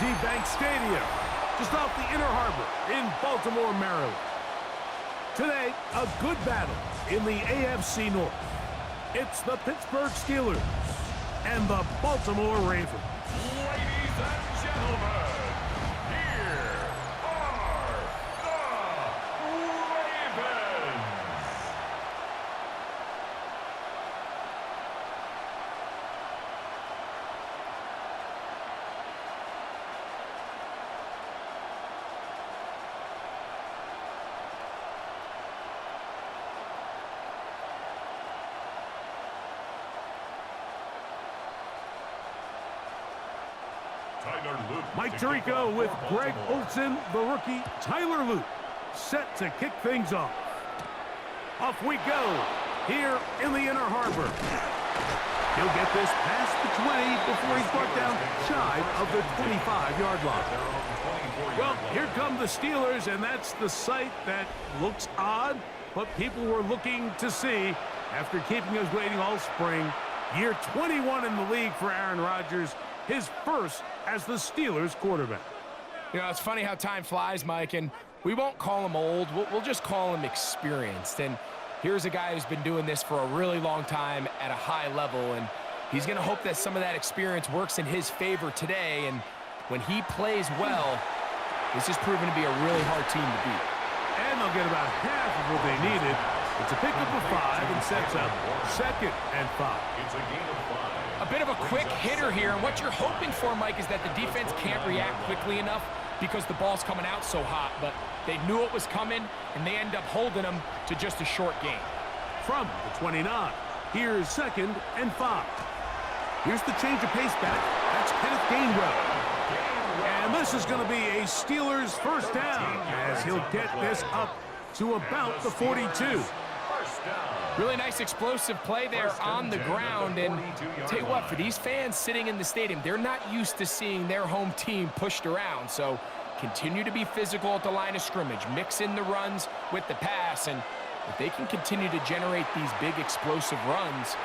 PNC Bank Stadium, just off the Inner Harbor in Baltimore, Maryland. Today, a good battle in the AFC North. It's the Pittsburgh Steelers and the Baltimore Ravens. Ladies and gentlemen, here are the Ravens. Mike Tirico with Greg Olsen, the rookie Tyler Luke, set to kick things off. Off we go here in the Inner Harbor. He'll get this past the 20 before he's brought down shy of the 25-yard line. Well, here come the Steelers, and that's the sight that looks odd, but people were looking to see after keeping us waiting all spring. Year 21 in the league for Aaron Rodgers, his first as the Steelers quarterback. You know, it's funny how time flies, Mike, and we won't call him old. We'll just call him experienced. And here's a guy who's been doing this for a really long time at a high level, and he's going to hope that some of that experience works in his favor today. And when he plays well, this is proven to be a really hard team to beat. And they'll get about half of what they needed. It's a pickup of 5 and sets up 2nd and 5. It's a gain of 5. A bit of a quick hitter here, and what you're hoping for, Mike, is that the defense can't react quickly enough because the ball's coming out so hot, but they knew it was coming, and they end up holding them to just a short gain. From the 29, here's 2nd and 5. Here's the change of pace back. That's Kenneth Gainwell. And this is going to be a Steelers first down as he'll get this up to about the 42. Really nice explosive play there on the ground, and tell you what, for these fans sitting in the stadium, they're not used to seeing their home team pushed around, so continue to be physical at the line of scrimmage, mix in the runs with the pass, and if they can continue to generate these big explosive runs,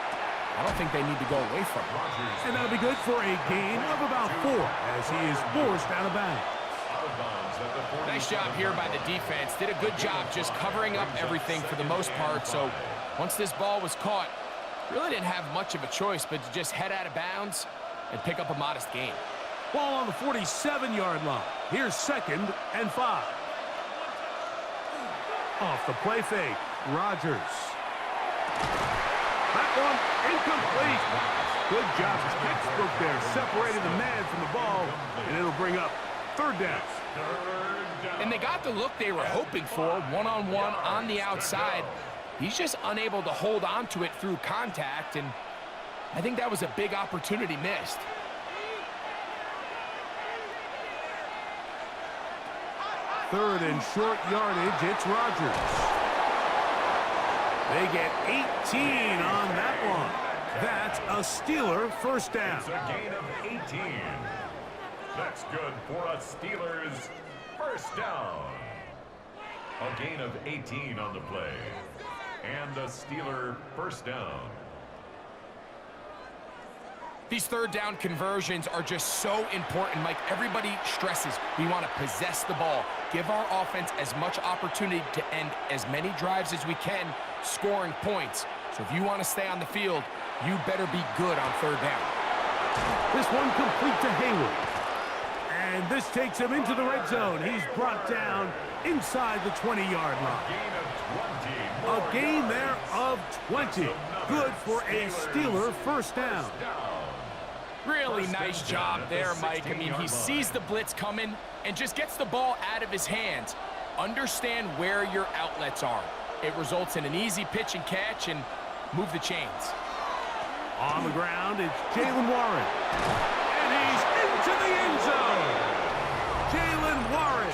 I don't think they need to go away from it. And that'll be good for a gain of about 4 as he is forced out of bounds. Nice job here by the defense. Did a good job just covering up everything for the most part. So once this ball was caught, really didn't have much of a choice but to just head out of bounds and pick up a modest gain. Ball on the 47-yard line. Here's 2nd and 5. Off the play fake, Rodgers. That one incomplete. Good job. Textbook there. Separated the man from the ball, and it'll bring up 3rd down. And they got the look they were hoping for, one-on-one on the outside. He's just unable to hold on to it through contact, and I think that was a big opportunity missed. Third and short yardage, it's Rodgers. They get 18 on that one. That's a Steeler first down. It's a gain of 18. That's good for a Steelers first down. A gain of 18 on the play. And a Steeler first down. These 3rd down conversions are just so important. Mike, everybody stresses we want to possess the ball, give our offense as much opportunity to end as many drives as we can, scoring points. So if you want to stay on the field, you better be good on 3rd down. This one complete to Hayward. And this takes him into the red zone. He's brought down inside the 20-yard line. A gain there of 20. Good for a Steeler first down. Really nice job there, Mike. I mean, he sees the blitz coming and just gets the ball out of his hands. Understand where your outlets are. It results in an easy pitch and catch and move the chains. On the ground, it's Jaylen Warren. And he's into the end zone. Jaylen Warren.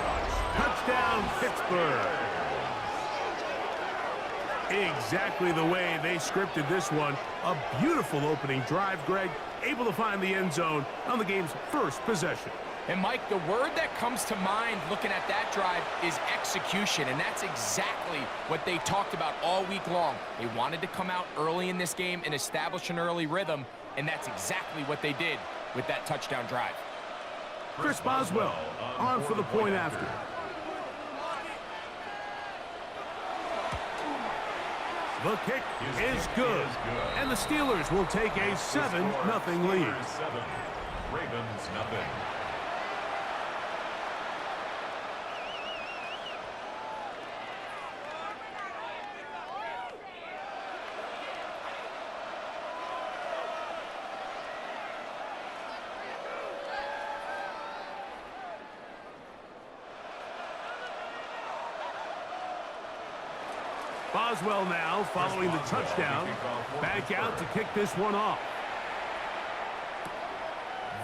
Touchdown, Pittsburgh. Exactly the way they scripted this one. A beautiful opening drive, Greg. Able to find the end zone on the game's first possession. And, Mike, the word that comes to mind looking at that drive is execution, and that's exactly what they talked about all week long. They wanted to come out early in this game and establish an early rhythm, and that's exactly what they did with that touchdown drive. Chris Boswell on for the point after. The kick is good, and the Steelers will take a 7-0 lead. Ravens nothing. Boswell now following the touchdown. Back out to kick this one off.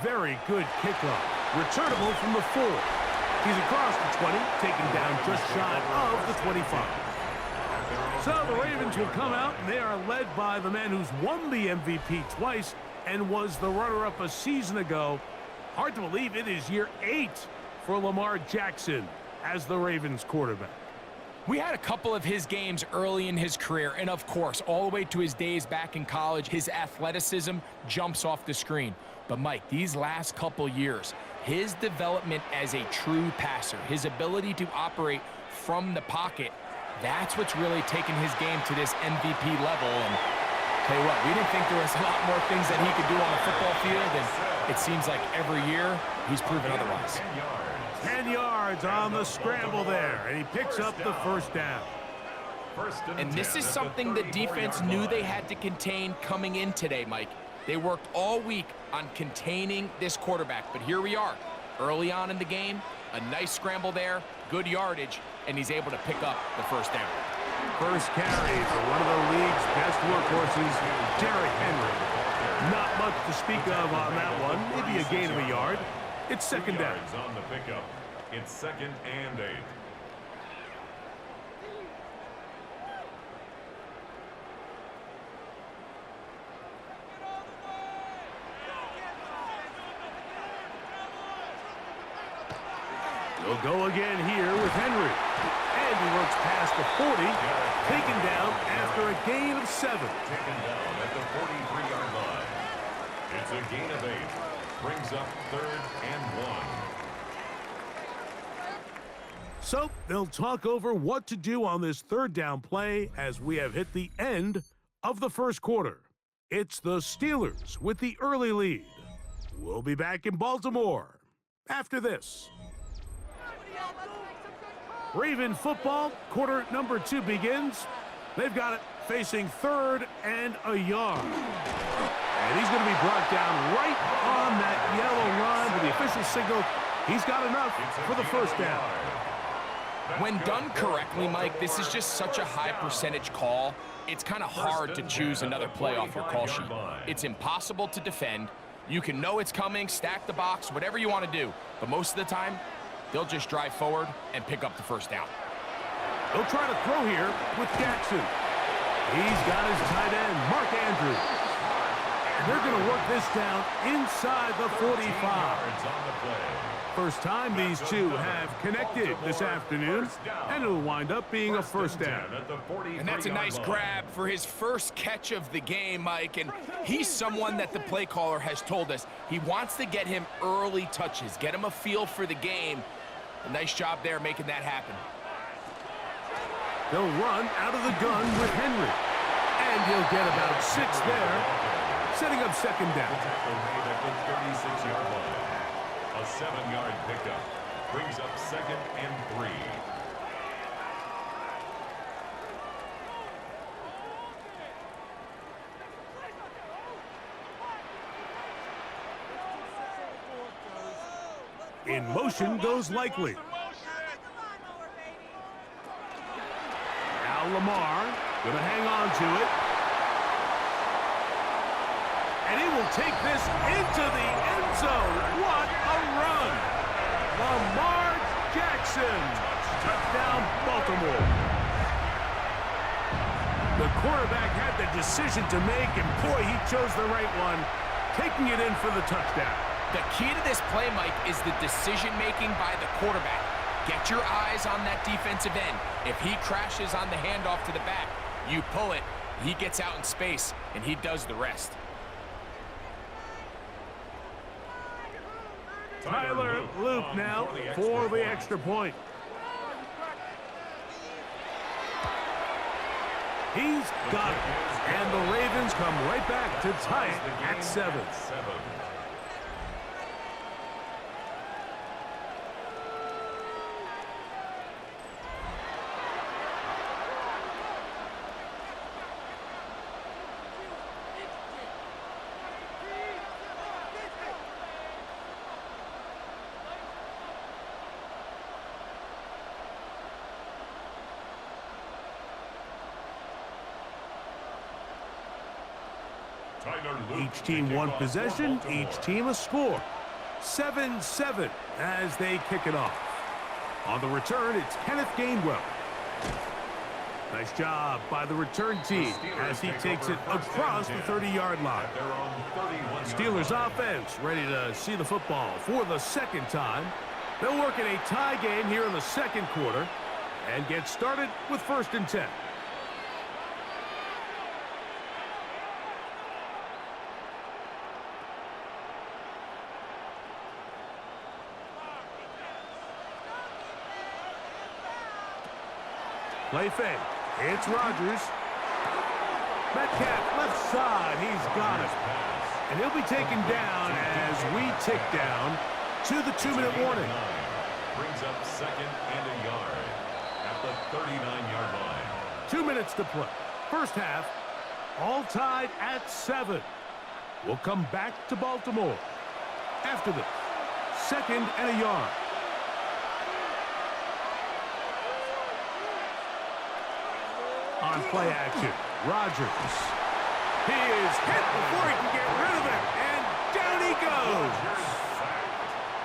Very good kickoff. Returnable from the 4. He's across the 20, taken down just shy of the 25. So the Ravens will come out, and they are led by the man who's won the MVP twice and was the runner-up a season ago. Hard to believe it is year 8 for Lamar Jackson as the Ravens quarterback. We had a couple of his games early in his career, and of course, all the way to his days back in college, his athleticism jumps off the screen. But Mike, these last couple years, his development as a true passer, his ability to operate from the pocket, that's what's really taken his game to this MVP level. And tell you what, we didn't think there was a lot more things that he could do on the football field, and it seems like every year he's proven otherwise. 10 yards on the scramble there, and he picks up the first down. And this is something the defense knew they had to contain coming in today, Mike. They worked all week on containing this quarterback, but here we are, early on in the game, a nice scramble there, good yardage, and he's able to pick up the first down. First carry for one of the league's best workhorses, Derrick Henry. Not much to speak of on that one, maybe a gain of a yard. It's second down. On the pickup. It's 2nd and 8. He'll go again here with Henry. And he works past the 40, taken down after a gain of 7. Taken down at the 43-yard line. It's a gain of 8. Brings up 3rd and 1. So they'll talk over what to do on this third down play as we have hit the end of the first quarter. It's the Steelers with the early lead. We'll be back in Baltimore after this. Raven football, quarter number 2 begins. They've got it facing 3rd and a yard. And he's going to be brought down right on that yellow line with the official signal. He's got enough for the first down. When done correctly, Mike, this is just such a high percentage call. It's kind of hard to choose another play off your call sheet. It's impossible to defend. You can know it's coming, stack the box, whatever you want to do. But most of the time, they'll just drive forward and pick up the first down. They'll try to throw here with Jackson. He's got his tight end, Mark Andrews. And they're going to work this down inside the 45. First time these two have connected this afternoon, and it'll wind up being a first down. And that's a nice grab for his first catch of the game, Mike. And he's someone that the play caller has told us he wants to get him early touches, get him a feel for the game. A nice job there making that happen. They'll run out of the gun with Henry. And he'll get about 6 there, setting up second down. A 7-yard pickup brings up 2nd and 3. In motion goes Likely. Now Lamar going to hang on to it. And he will take this into the end zone. What a run! Lamar Jackson. Touchdown, Baltimore. The quarterback had the decision to make, and boy, he chose the right one, taking it in for the touchdown. The key to this play, Mike, is the decision-making by the quarterback. Get your eyes on that defensive end. If he crashes on the handoff to the back, you pull it, he gets out in space, and he does the rest. Tyler Loop now for the extra point. He's got it. And the Ravens come right back to tie it at 7. Each team one possession, each team a score. 7-7 as they kick it off. On the return, it's Kenneth Gainwell. Nice job by the return team as he takes it across the 30-yard line. Steelers offense ready to see the football for the second time. They'll work in a tie game here in the second quarter and get started with 1st and 10. Play fake. It's Rodgers. Metcalf left side. He's got it. And he'll be taken down as we tick down to the 2-minute warning. Brings up 2nd and a yard at the 39-yard line. 2 minutes to play. First half, all tied at 7. We'll come back to Baltimore. After this, 2nd and a yard. On play action, Rodgers. He is hit before he can get rid of it, and down he goes.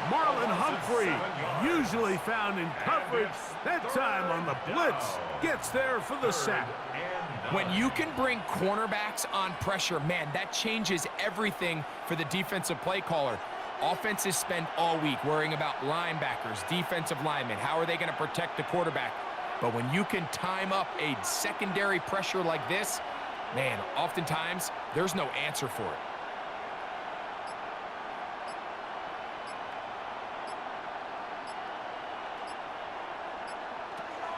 Marlon Humphrey, usually found in coverage, that time on the blitz, gets there for the sack. When you can bring cornerbacks on pressure, man, that changes everything for the defensive play caller. Offenses spend all week worrying about linebackers, defensive linemen. How are they going to protect the quarterback? But when you can time up a secondary pressure like this, man, oftentimes there's no answer for it.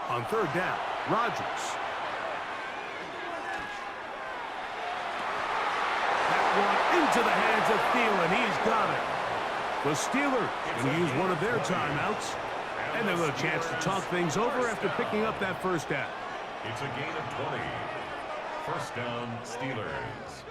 On 3rd down, Rodgers. That one into the hands of Thielen. He's got it. The Steelers will use one of their timeouts. And they'll have a chance to talk things over after picking up that first down. It's a gain of 20. First down, Steelers.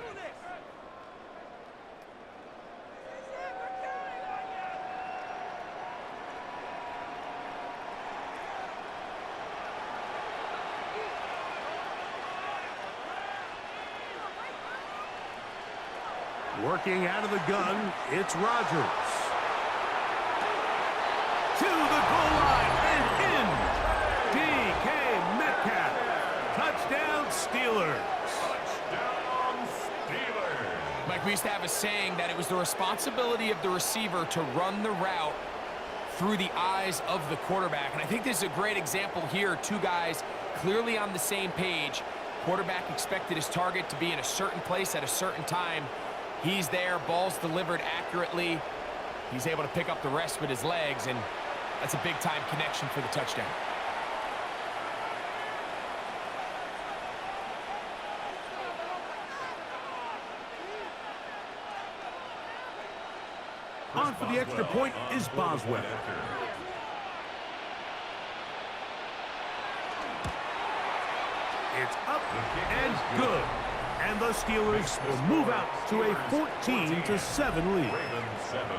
Working out of the gun, it's Rodgers. To the goal line and in. DK Metcalf. Touchdown, Steelers. Touchdown, Steelers. Mike, we used to have a saying that it was the responsibility of the receiver to run the route through the eyes of the quarterback. And I think this is a great example here. Two guys clearly on the same page. Quarterback expected his target to be in a certain place at a certain time. He's there, ball's delivered accurately. He's able to pick up the rest with his legs, and that's a big-time connection for the touchdown. On for the extra point is Boswell. It's up and good. And the Steelers will move out to a 14-7 lead. Ravens 7.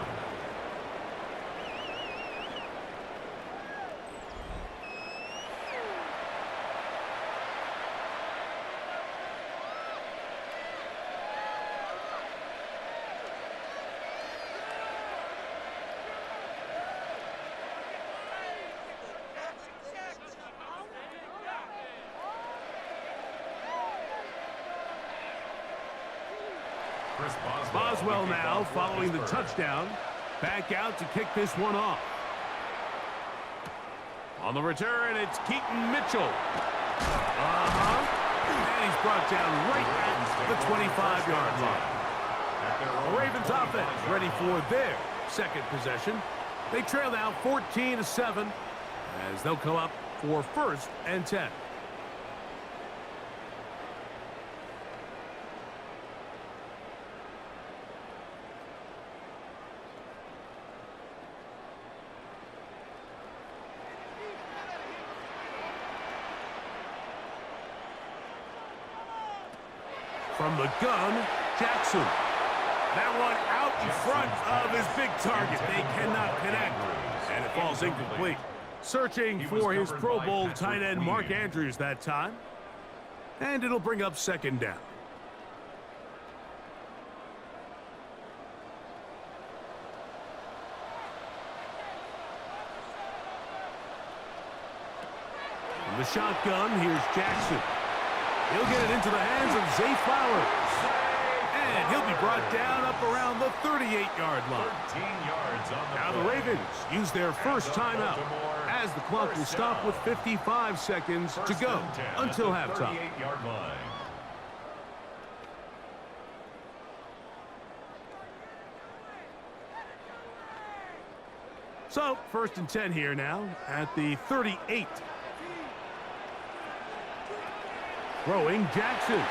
Boswell now following the touchdown. Back out to kick this one off. On the return, it's Keaton Mitchell. And he's brought down right at the 25-yard line. The Ravens offense ready for their second possession. They trail now 14-7 as they'll come up for 1st and 10. From the gun, Jackson. That one out in front of his big target. They cannot connect, and it falls incomplete. Searching for his Pro Bowl tight end Mark Andrews that time, and it'll bring up 2nd down. From the shotgun, here's Jackson. He'll get it into the hands of Zay Flowers. And he'll be brought down up around the 38-yard line. 13 yards on the Now play. the Ravens use their first timeout as the clock will stop with 55 seconds to go until halftime. 38-yard line. So, 1st and 10 here now at the 38. Throwing Jackson.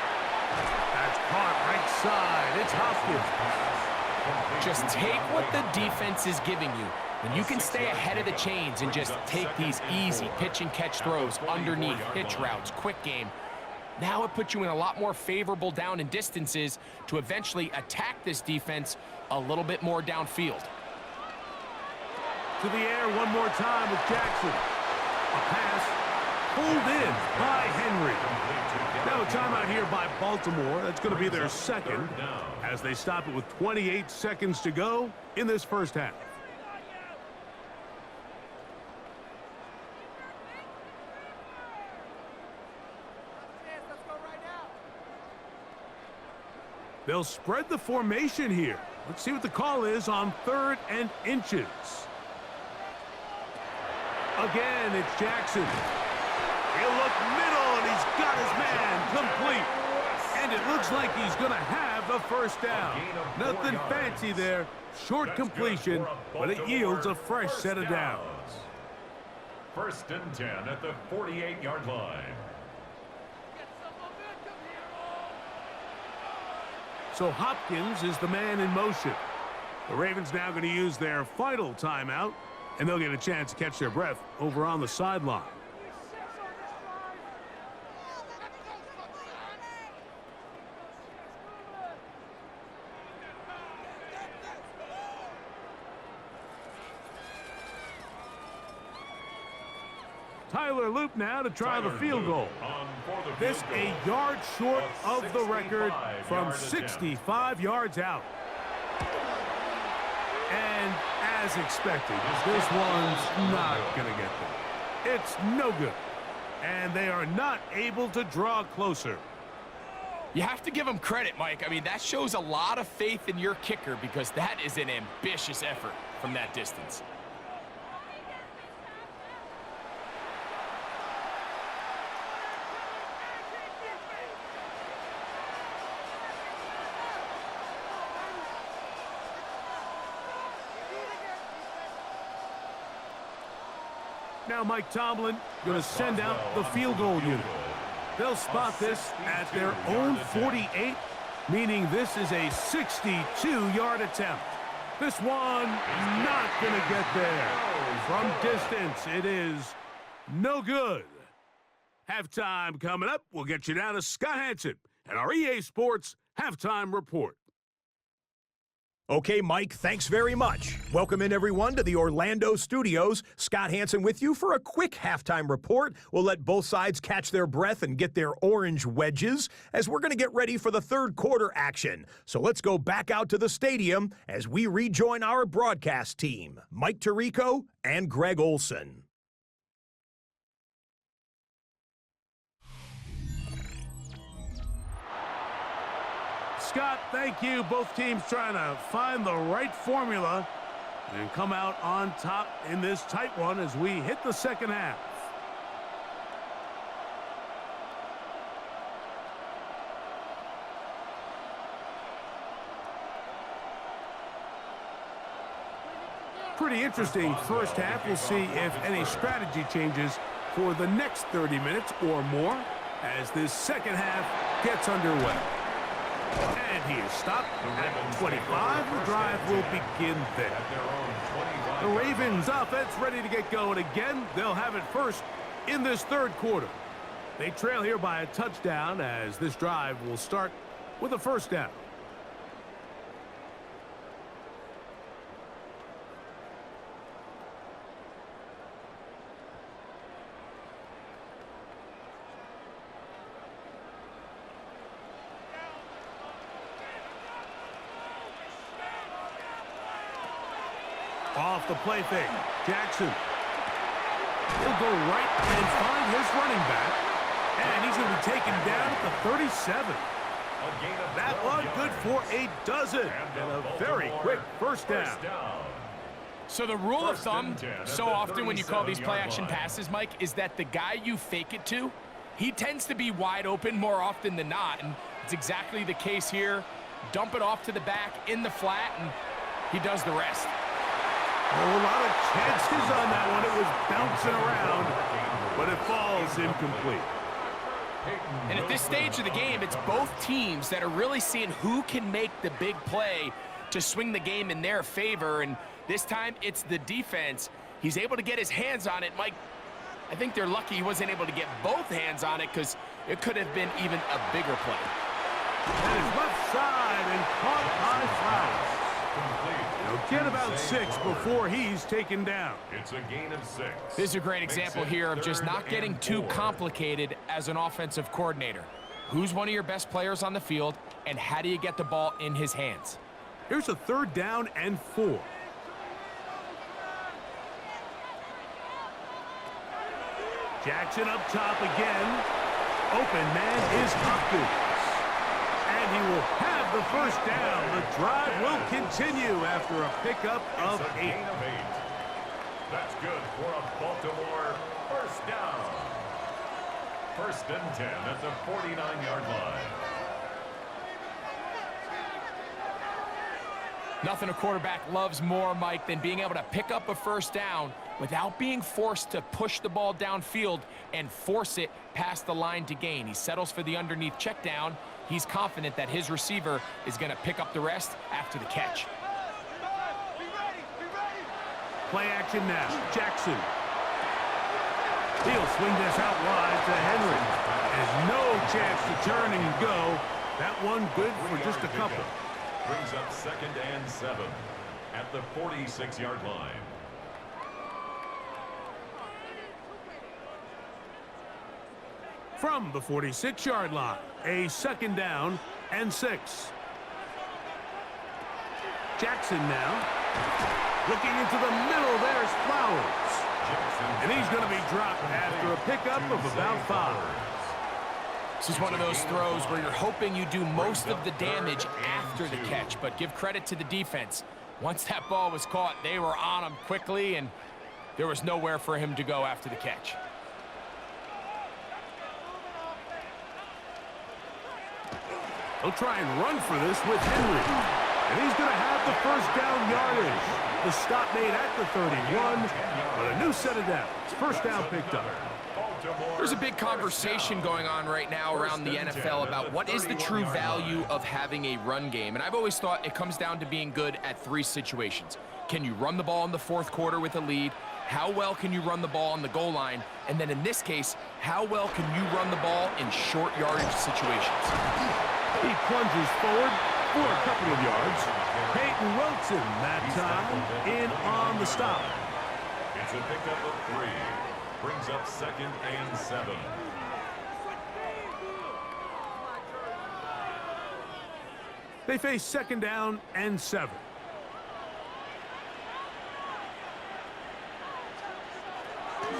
That's caught right side. It's Hopkins. Just take what the defense is giving you. And you can stay ahead of the chains and just take these easy pitch and catch throws underneath, hitch routes, quick game. Now it puts you in a lot more favorable down and distances to eventually attack this defense a little bit more downfield. To the air one more time with Jackson. A pass pulled in by Henry. Now a timeout here by Baltimore. That's going to be their 2nd as they stop it with 28 seconds to go in this first half. They'll spread the formation here. Let's see what the call is on 3rd and inches. Again, it's Jackson. He'll look middle, and he's got his man complete. And it looks like he's going to have the 1st down. Nothing fancy there. Short completion, but it yields a fresh set of downs. 1st and 10 at the 48-yard line. So Hopkins is the man in motion. The Ravens now going to use their final timeout, and they'll get a chance to catch their breath over on the sideline. Tyler Loop now to try the field goal. This a yard short of the record from 65 yards out. And as expected, this one's not going to get there. It's no good. And they are not able to draw closer. You have to give him credit, Mike. I mean, that shows a lot of faith in your kicker because that is an ambitious effort from that distance. Now Mike Tomlin going to send out the field goal unit. They'll spot this at their own 48, meaning this is a 62-yard attempt. This one not going to get there. From distance, it is no good. Halftime coming up. We'll get you down to Scott Hansen and our EA Sports Halftime Report. Okay, Mike, thanks very much. Welcome in, everyone, to the Orlando studios. Scott Hansen with you for a quick halftime report. We'll let both sides catch their breath and get their orange wedges as we're going to get ready for the third quarter action. So let's go back out to the stadium as we rejoin our broadcast team, Mike Tirico and Greg Olson. Scott, thank you. Both teams trying to find the right formula and come out on top in this tight one as we hit the second half. pretty interesting first half. We'll see if any strategy changes for the next 30 minutes or more as this second half gets underway. And he is stopped at 25. The drive will begin there. The Ravens offense ready to get going again. They'll have it first in this third quarter. They trail here by a touchdown as this drive will start with a first down. Off the play fake, Jackson. He'll go right and find his running back. And he's going to be taken down at the 37. That one good for a dozen. And a very quick first down. So the rule of thumb, so often when you call these play-action passes, Mike, is that the guy you fake it to, he tends to be wide open more often than not. And it's exactly the case here. Dump it off to the back in the flat, and he does the rest. A lot of chances on that one. It was bouncing around, but it falls incomplete. And at this stage of the game, it's both teams that are really seeing who can make the big play to swing the game in their favor. And this time, it's the defense. He's able to get his hands on it. Mike, I think they're lucky he wasn't able to get both hands on it because it could have been even a bigger play. And his left side and caught by Flowers. He'll get about 6 before he's taken down. It's a gain of 6. This is a great example here of just not getting too complicated as an offensive coordinator. Who's one of your best players on the field, and how do you get the ball in his hands? Here's a 3rd down and 4. Jackson up top again. Open man is Hopkins. And he will have the first down. The drive will continue after a pickup of 8. That's good for a Baltimore first down. 1st and 10 at the 49-yard line. Nothing a quarterback loves more, Mike, than being able to pick up a first down without being forced to push the ball downfield and force it past the line to gain. He settles for the underneath check down. He's confident that his receiver is going to pick up the rest after the catch. Play action now. Jackson. He'll swing this out wide to Henry. Has no chance to turn and go. That one good for just a couple. Brings up 2nd and 7 at the 46-yard line. From the 46-yard line, a 2nd down and 6. Jackson now. Looking into the middle, there's Flowers. And he's going to be dropped after a pickup of about 5. This is one of those throws where you're hoping you do most of the damage after the catch, but give credit to the defense. Once that ball was caught, they were on him quickly, and there was nowhere for him to go after the catch. He'll try and run for this with Henry. And he's going to have the first down yardage. The stop made at the 31, but a new set of downs. First down picked up. There's a big conversation going on right now around the NFL about what is the true value of having a run game. And I've always thought it comes down to being good at 3 situations. Can you run the ball in the 4th quarter with a lead? How well can you run the ball on the goal line? And then in this case, how well can you run the ball in short yardage situations? He plunges forward for a couple of yards. Peyton Wilson that time in on the stop. It's a pickup of 3. Brings up 2nd and 7. They face 2nd down and 7.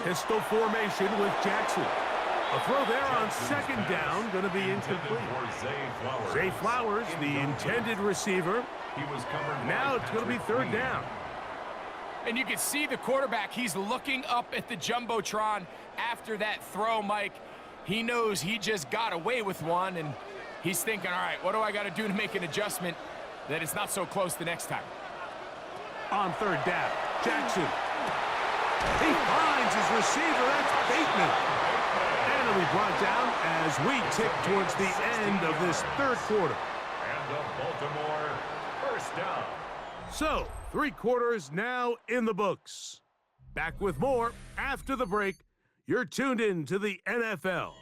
Pistol formation with Jackson. A throw there on 2nd down, going to be incomplete. Zay Flowers, the intended receiver. Now it's going to be 3rd down. And you can see the quarterback, he's looking up at the Jumbotron after that throw, Mike. He knows he just got away with one, and he's thinking, all right, what do I got to do to make an adjustment that it's not so close the next time? On 3rd down, Jackson. He finds his receiver. That's Bateman. And it'll be brought down as we tick towards the end of this third quarter. And the Baltimore first down. So, 3 quarters now in the books. Back with more after the break. You're tuned in to the NFL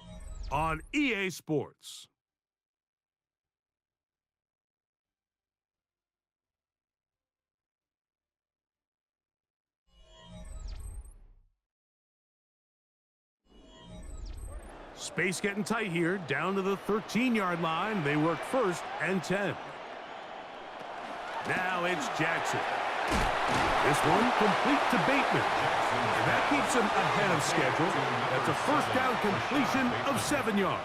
on EA Sports. Space getting tight here, down to the 13-yard line. They work 1st and 10. Now it's Jackson. This one complete to Bateman. And that keeps him ahead of schedule. That's a first down completion of 7 yards.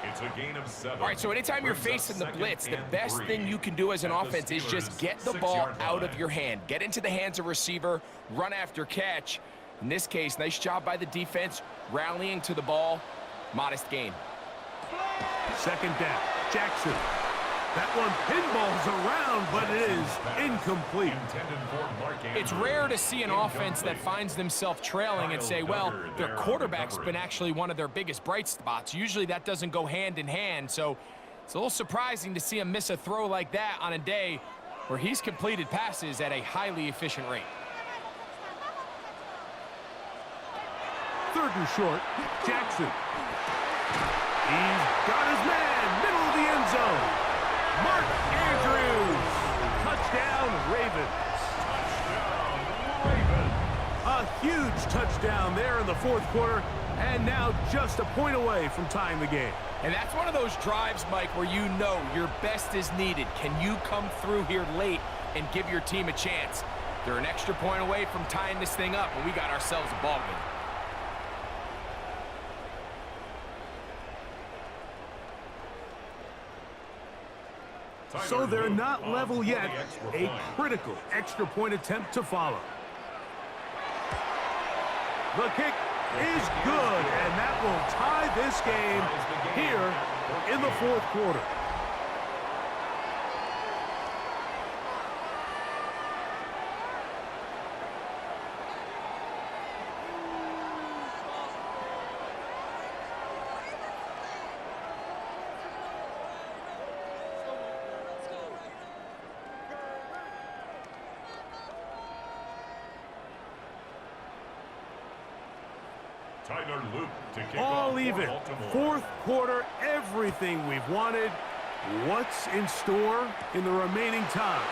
It's a gain of 7. All right, so anytime you're facing the blitz, the best thing you can do as an offense is just get the ball out of your hand. Get into the hands of receiver, run after catch. In this case, nice job by the defense, rallying to the ball. Modest gain. 2nd down, Jackson. That one pinballs around, but it is incomplete. It's rare to see an offense that finds themselves trailing and say, well, their quarterback's been actually one of their biggest bright spots. Usually that doesn't go hand in hand, so it's a little surprising to see him miss a throw like that on a day where he's completed passes at a highly efficient rate. 3rd and short, Jackson. He's got his man, middle of the end zone. Mark Andrews. Touchdown, Ravens. A huge touchdown there in the 4th quarter, and now just a point away from tying the game. And that's one of those drives, Mike, where you know your best is needed. Can you come through here late and give your team a chance? They're an extra point away from tying this thing up, and we got ourselves a ball game. So they're not level yet. A critical extra point attempt to follow. The kick is good, and that will tie this game here in the 4th quarter. All even. 4th quarter, everything we've wanted. What's in store in the remaining time?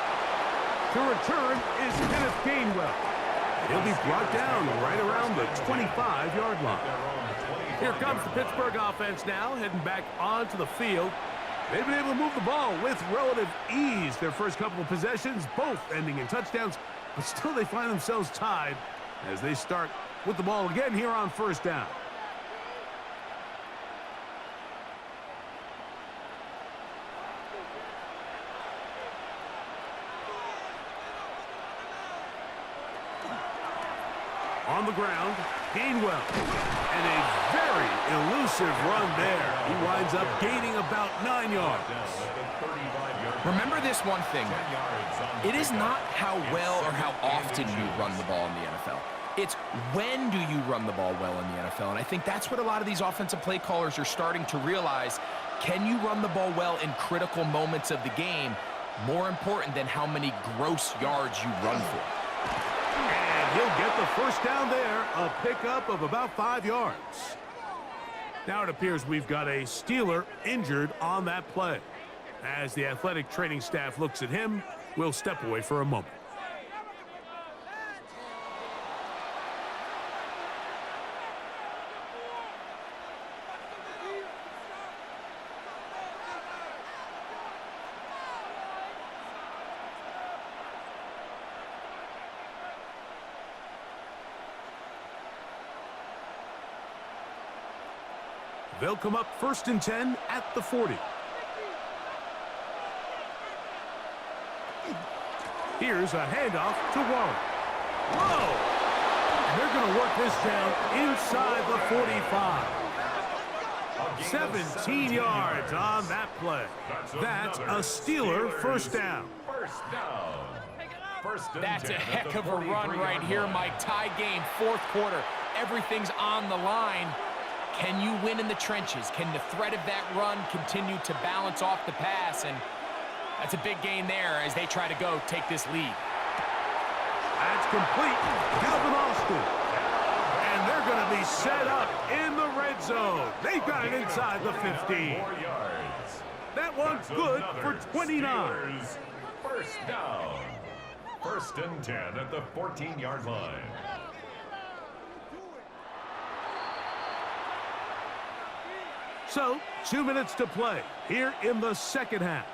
To return is Kenneth Gainwell. He'll be brought down right around the 25-yard line. Here comes the Pittsburgh offense now, heading back onto the field. They've been able to move the ball with relative ease their first couple of possessions, both ending in touchdowns, but still they find themselves tied as they start with the ball again here on 1st down. On the ground, Gainwell. And a very elusive run there. He winds up gaining about 9 yards. Remember this one thing. It is not how well or how often you run the ball in the NFL. It's when do you run the ball well in the NFL. And I think that's what a lot of these offensive play callers are starting to realize. Can you run the ball well in critical moments of the game? More important than how many gross yards you run for. And he'll get the first down there, a pickup of about 5 yards. Now it appears we've got a Steeler injured on that play. As the athletic training staff looks at him, we'll step away for a moment. They'll come up 1st and 10 at the 40. Here's a handoff to Warren. Whoa! And they're going to work this down inside the 45. 17 yards on that play. That's a Steeler first down. First and That's a 10 at heck the of a run right here, line. Mike. Tie game, fourth quarter. Everything's on the line. Can you win in the trenches? Can the threat of that run continue to balance off the pass? And that's a big gain there as they try to go take this lead. That's complete. Calvin Austin. And they're going to be set up in the red zone. They've got it inside the 15. 4 yards. That one's good for 29. Steelers first down. First and 10 at the 14-yard line. So, 2 minutes to play here in the second half.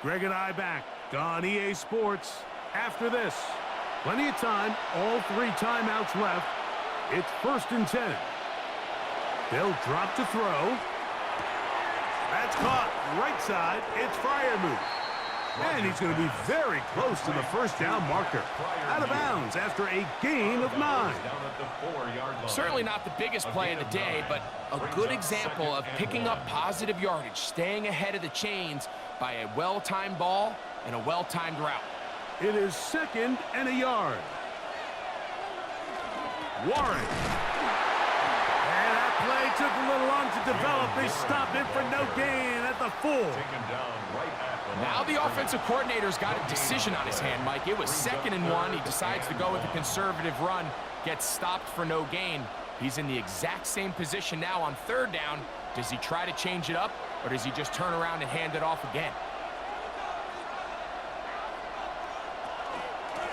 Greg and I back on EA Sports. After this, plenty of time, all 3 timeouts left. It's first and 10. They'll drop to throw. That's caught right side. It's Freiermuth. And he's going to be very close to the first down marker. Out of bounds after a gain of 9. Certainly not the biggest play of the day, but a good example of picking up positive yardage, staying ahead of the chains by a well-timed ball and a well-timed route. It is 2nd and a yard. Warren. And that play took a little long to develop. They stopped it for no gain at the 4. Now the offensive coordinator's got a decision on his hand, Mike. It was 2nd and 1. He decides to go with a conservative run, gets stopped for no gain. He's in the exact same position now on 3rd down. Does he try to change it up, or does he just turn around and hand it off again?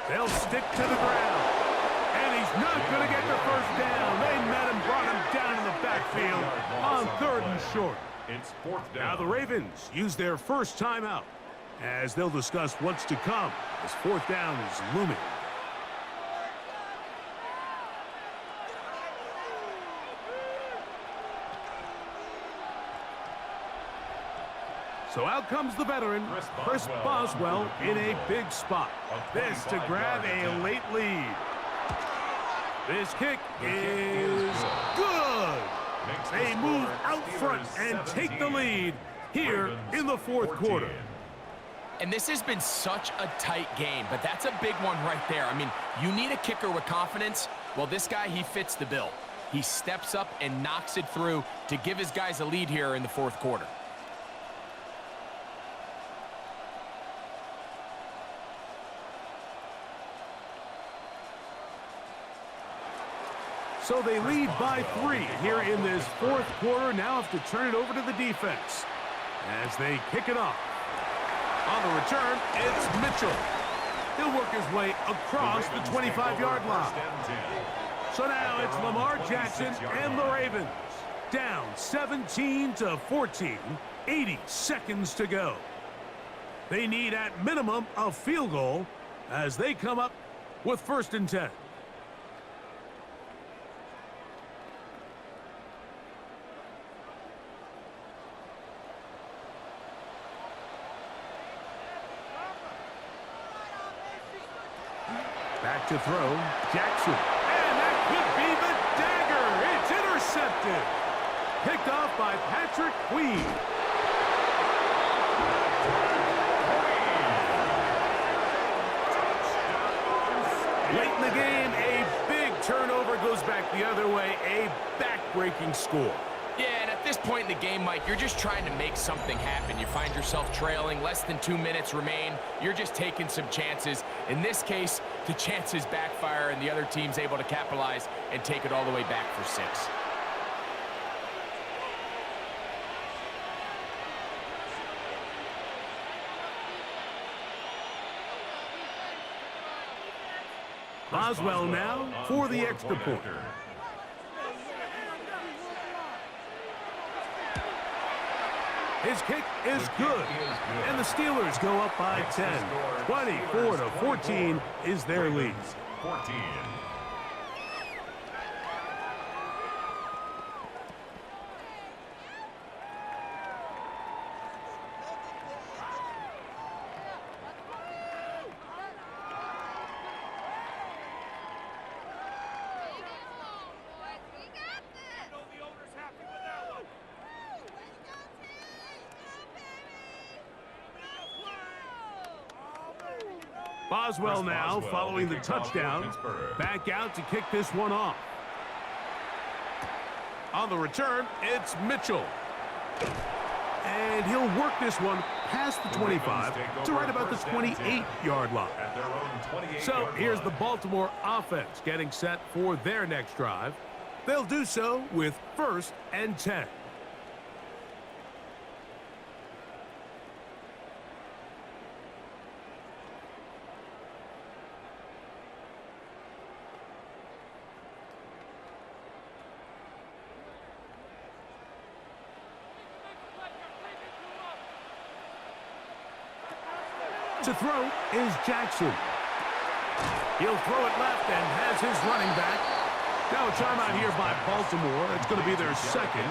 They'll stick to the ground. And he's not going to get the first down. They met him, brought him down in the backfield on 3rd and short. It's 4th down. Now the Ravens use their first timeout as they'll discuss what's to come as 4th down is looming. So out comes the veteran, Chris Boswell, in a big spot. This to grab a late lead. This kick is good. They move out front and take the lead here in the 4th quarter. And this has been such a tight game, but that's a big one right there. I mean, you need a kicker with confidence. Well, this guy, he fits the bill. He steps up and knocks it through to give his guys a lead here in the 4th quarter. So they lead by 3 here in this 4th quarter. Now have to turn it over to the defense as they kick it off. On the return, it's Mitchell. He'll work his way across the 25-yard line. So now it's Lamar Jackson and the Ravens. Down 17-14, 80 seconds to go. They need at minimum a field goal as they come up with 1st and 10. Back to throw, Jackson. And that could be the dagger. It's intercepted. Picked off by Patrick Queen. Late in the game, a big turnover goes back the other way. A back-breaking score. Yeah, and at this point in the game, Mike, you're just trying to make something happen. You find yourself trailing, less than 2 minutes remain. You're just taking some chances. In this case, the chances backfire, and the other team's able to capitalize and take it all the way back for 6. Boswell now for the extra point. His kick is good, and the Steelers go up by 10. 24-14 is their lead. 14. Boswell now Boswell following the will kick off for touchdown. Pittsburgh. Back out to kick this one off. On the return, it's Mitchell. And he'll work this one past the 25 to right about the 28-yard line. At their own 28-yard So here's line. the Baltimore offense getting set for their next drive. They'll do so with 1st and 10. To throw is Jackson. He'll throw it left and has his running back. Now a timeout here by Baltimore. It's going to be their second.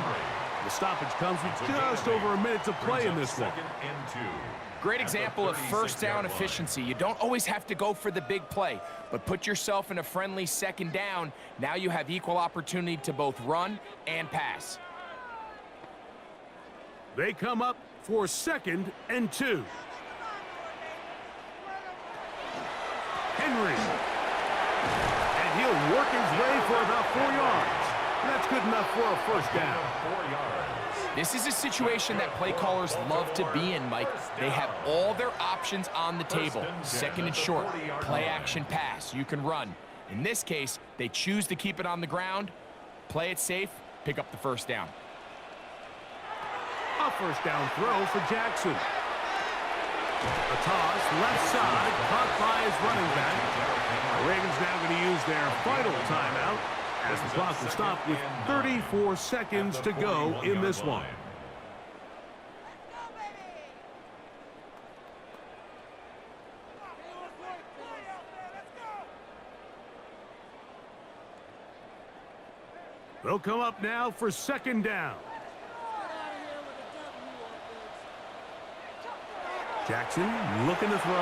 The stoppage comes with just over a minute to play in this one. Second and 2. Great example of first down 36-yard line. efficiency. You don't always have to go for the big play, but put yourself in a friendly second down. Now you have equal opportunity to both run and pass. They come up for 2nd and 2. Henry. And he'll work his way for about 4 yards. That's good enough for a first down. 4 yards. This is a situation that play callers love to be in, Mike. They have all their options on the table. 2nd and short, play action pass. You can run. In this case, they choose to keep it on the ground, play it safe, pick up the first down. A first down throw for Jackson. A toss, left side, caught by his running back. The Ravens now going to use their final timeout as the clock will stop with 34 seconds to go in this one. They'll come up now for 2nd down. Jackson looking to throw.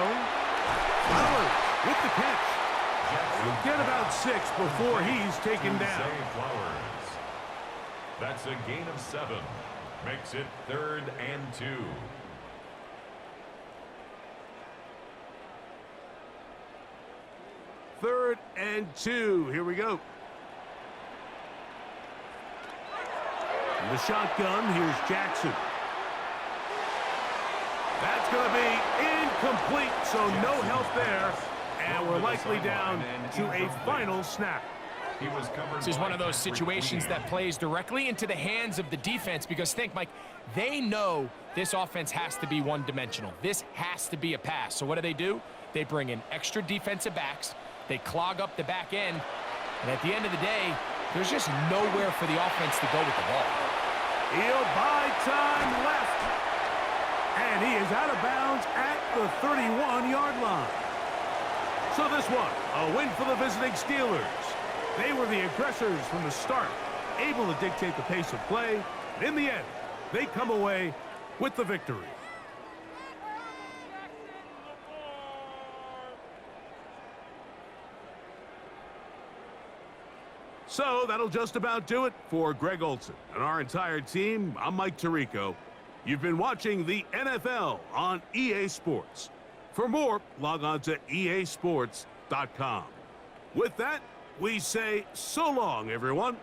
Flowers with the catch. He'll get about 6 before he's taken down. Zay Flowers. That's a gain of 7. Makes it 3rd and 2. Third and 2. Here we go. In the shotgun, here's Jackson. That's going to be incomplete, so no help there. And we're likely down to a final snap. This is one of those situations that plays directly into the hands of the defense because think, Mike, they know this offense has to be one-dimensional. This has to be a pass. So what do? They bring in extra defensive backs. They clog up the back end. And at the end of the day, there's just nowhere for the offense to go with the ball. He'll buy time left. And he is out of bounds at the 31-yard line. So this one, a win for the visiting Steelers. They were the aggressors from the start, able to dictate the pace of play. And in the end, they come away with the victory. So that'll just about do it for Greg Olson and our entire team. I'm Mike Tirico. You've been watching the NFL on EA Sports. For more, log on to easports.com. With that, we say so long, everyone.